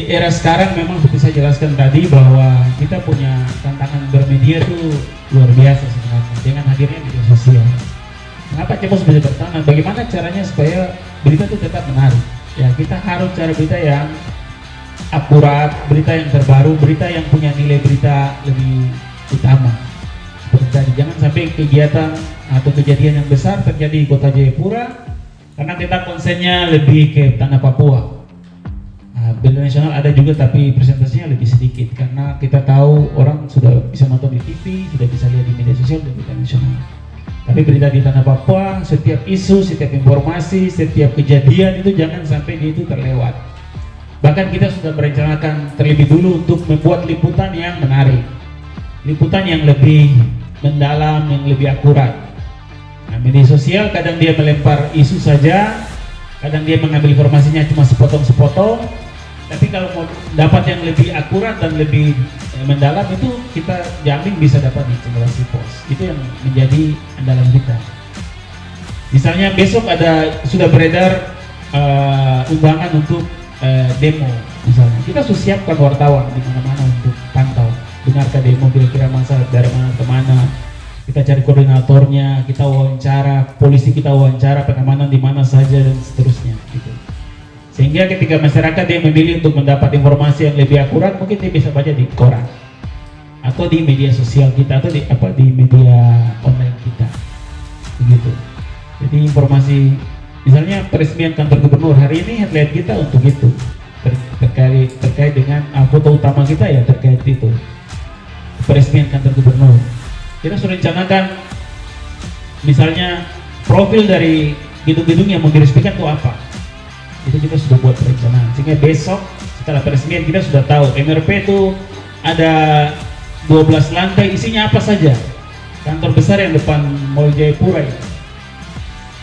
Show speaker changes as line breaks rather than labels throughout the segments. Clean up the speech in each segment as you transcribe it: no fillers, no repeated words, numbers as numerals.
di era sekarang memang seperti saya jelaskan tadi bahwa kita punya tantangan bermedia itu luar biasa sebenarnya dengan hadirnya media sosial. Kenapa Cepos bisa bertahan? Bagaimana caranya supaya berita itu tetap menarik? Ya, kita harus cari berita yang akurat, berita yang terbaru, berita yang punya nilai berita lebih utama. Seperti tadi, jangan sampai kegiatan atau kejadian yang besar terjadi di Kota Jayapura karena kita konsennya lebih ke tanah Papua. Berita nasional ada juga tapi presentasinya lebih sedikit karena kita tahu orang sudah bisa nonton di TV, sudah bisa lihat di media sosial dan berita nasional. Tapi berita di tanah Papua, setiap isu, setiap informasi, setiap kejadian itu jangan sampai itu terlewat. Bahkan kita sudah merencanakan terlebih dulu untuk membuat liputan yang menarik, liputan yang lebih mendalam, yang lebih akurat. Nah, media sosial kadang dia melempar isu saja, kadang dia mengambil informasinya cuma sepotong-sepotong. Tapi kalau mau dapat yang lebih akurat dan lebih mendalam itu kita jamin bisa dapat di Cendrawasih Pos. Itu yang menjadi andalan kita. Misalnya besok sudah beredar undangan untuk demo misalnya. Kita sudah siapkan wartawan di mana-mana untuk pantau, dengarkan demo kira-kira masa dari mana ke mana. Kita cari koordinatornya, kita wawancara, polisi kita wawancara, pengamanan di mana saja dan seterusnya gitu. Sehingga ketika masyarakat dia memilih untuk mendapat informasi yang lebih akurat, mungkin dia bisa baca di koran atau di media sosial kita atau di media online kita, begitu. Jadi informasi, misalnya peresmian kantor gubernur hari ini headline kita untuk itu terkait dengan foto utama kita ya terkait itu peresmian kantor gubernur. Kita sudah rencanakan misalnya profil dari gedung-gedung yang mau diresmikan itu apa. Itu kita sudah buat perencanaan sehingga besok setelah peresmian kita sudah tahu MRP itu ada 12 lantai, isinya apa saja. Kantor besar yang depan Mall Jayapura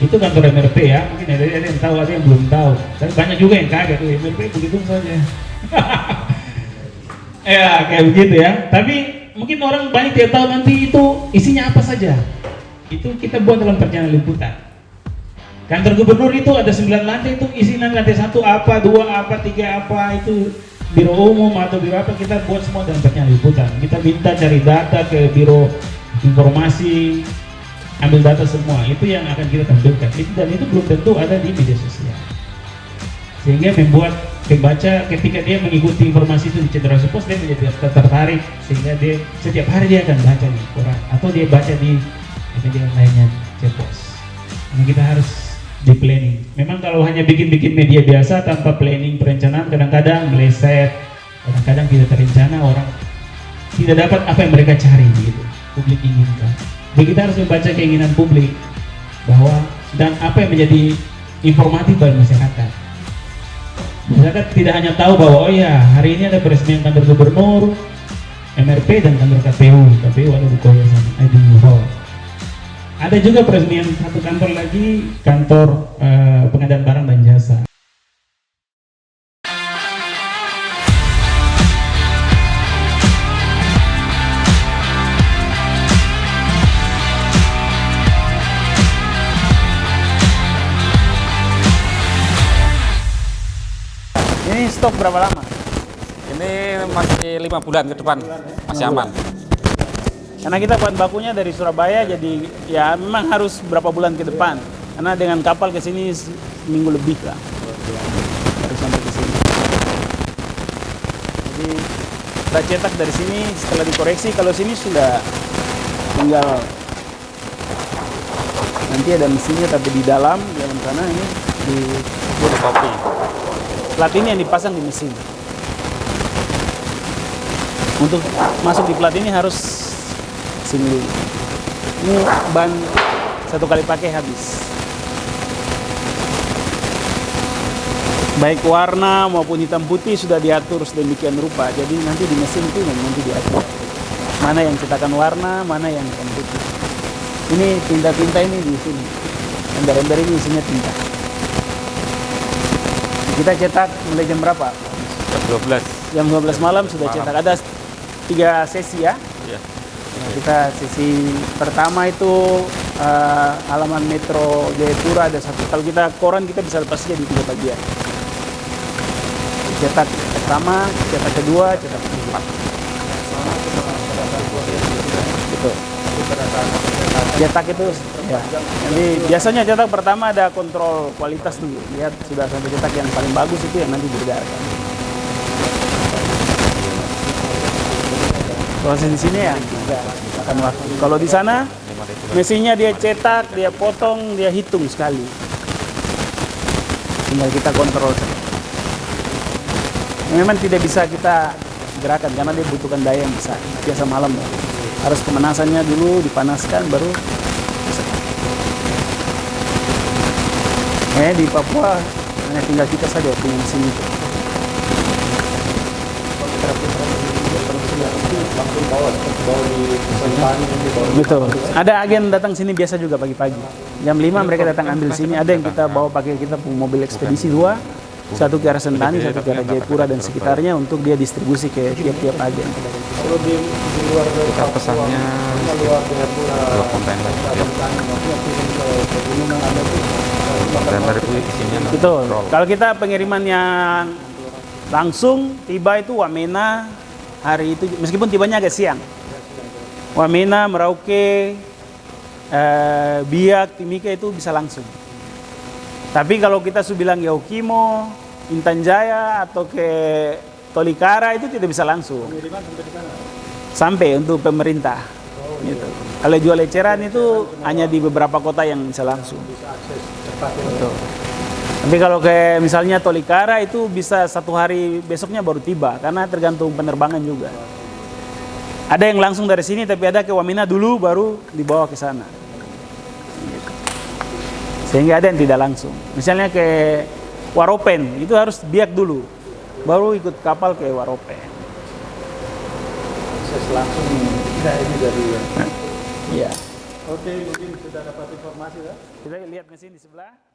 itu kantor MRP ya, mungkin ada yang tahu, ada yang belum tahu, tapi banyak juga yang kaget tuh MRP begitu saja. Ya kayak begitu ya, tapi mungkin orang banyak tidak tahu nanti itu isinya apa saja. Itu kita buat dalam perencanaan liputan. Kantor gubernur itu ada 9 lantai, itu isinya lantai 1 apa, 2 apa, 3 apa, itu biro umum atau biro apa, kita buat semua dalam perencanaan liputan. Kita minta cari data ke biro informasi, ambil data semua, itu yang akan kita tampilkan. Dan itu belum tentu ada di media sosial. Sehingga membuat pembaca ketika dia mengikuti informasi itu di Cendrawasih Pos, dia menjadi tertarik, sehingga dia setiap hari dia akan baca di koran atau dia baca di media lainnya Cepos. Nah, kita harus di planning. Memang kalau hanya bikin media biasa tanpa planning perencanaan kadang-kadang meleset, kadang-kadang tidak terencana, orang tidak dapat apa yang mereka cari gitu, publik inginkan. Jadi kita harus membaca keinginan publik bahwa dan apa yang menjadi informatif bagi masyarakat. Masyarakat tidak hanya tahu bahwa oh ya hari ini ada peresmian kantor gubernur, MRP dan kantor KPU ada di Koya sana, di Hall. Ada juga peresmian satu kantor lagi, kantor pengadaan barang dan jasa.
Ini stok berapa lama?
Ini masih 5 bulan ke depan, masih aman.
Karena kita bahan bakunya dari Surabaya, jadi ya memang harus berapa bulan ke depan. Karena dengan kapal ke sini seminggu lebih lah, harus sampai ke sini. Jadi kita cetak dari sini, setelah dikoreksi, kalau sini sudah tinggal nanti ada mesinnya, tapi di dalam sana ini di
Kopi.
plat ini yang dipasang di mesin. Untuk masuk di plat ini harus sini dulu. Ini ban 1 kali pakai habis. Baik warna maupun hitam putih sudah diatur sedemikian rupa. Jadi nanti di mesin itu nanti diatur mana yang cetakan warna, mana yang hitam putih. Ini tinta-tinta ini di sini. Ember-ember ini isinya tinta. Kita cetak mulai jam berapa?
Jam 12.
Jam 12 malam sudah cetak. Ada 3 sesi ya.
Ya.
Nah, kita sesi pertama itu halaman Metro Jayapura ada 1. Kalau kita koran kita bisa lepas aja di 3 bagian. Cetak pertama, cetak kedua, cetak ketiga. Gitu. Cetak itu ya. Jadi biasanya cetak pertama ada kontrol kualitas dulu. Lihat sudah sampai cetak yang paling bagus itu yang nanti dibiarkan. Proses di sini ya akan waktu. Kalau di sana mesinnya dia cetak, dia potong, dia hitung sekali. Tinggal kita kontrol. Memang tidak bisa kita gerakan karena dia butuhkan daya yang besar. Biasa malam ya. Harus pemanasannya dulu dipanaskan baru bisa. Di Papua hanya tinggal kita saja punya mesin itu. Betul. Ada agen datang sini biasa juga pagi-pagi. Jam 5 mereka datang ambil sini. Ada yang kita bawa pakai kita mobil ekspedisi 2, satu ke arah Sentani, satu ke arah Jayapura dan sekitarnya untuk dia distribusi ke tiap-tiap agen.
Kita pesannya 2 kontainer. Kontainer itu isinya
Betul. Kalau kita pengiriman yang langsung tiba itu Wamena hari itu, meskipun tibanya agak siang. Wamena, Merauke, Biak, Timika itu bisa langsung. Tapi kalau kita sudah bilang Yaukimo, Intan Jaya atau ke Tolikara itu tidak bisa langsung. Sampai untuk pemerintah. Gitu. Kalau jual eceran itu hanya di beberapa kota yang bisa langsung. Betul. Tapi kalau ke misalnya Tolikara itu bisa 1 hari besoknya baru tiba karena tergantung penerbangan juga. Ada yang langsung dari sini tapi ada ke Wamena dulu baru dibawa ke sana. Gitu. Sehingga ada yang tidak langsung. Misalnya ke Waropen itu harus Biak dulu baru ikut kapal ke Waropen.
Proses langsung tidak ini dari
Iya.
Oke, mungkin sudah dapat informasi ya.
Kita lihat mesin di sebelah.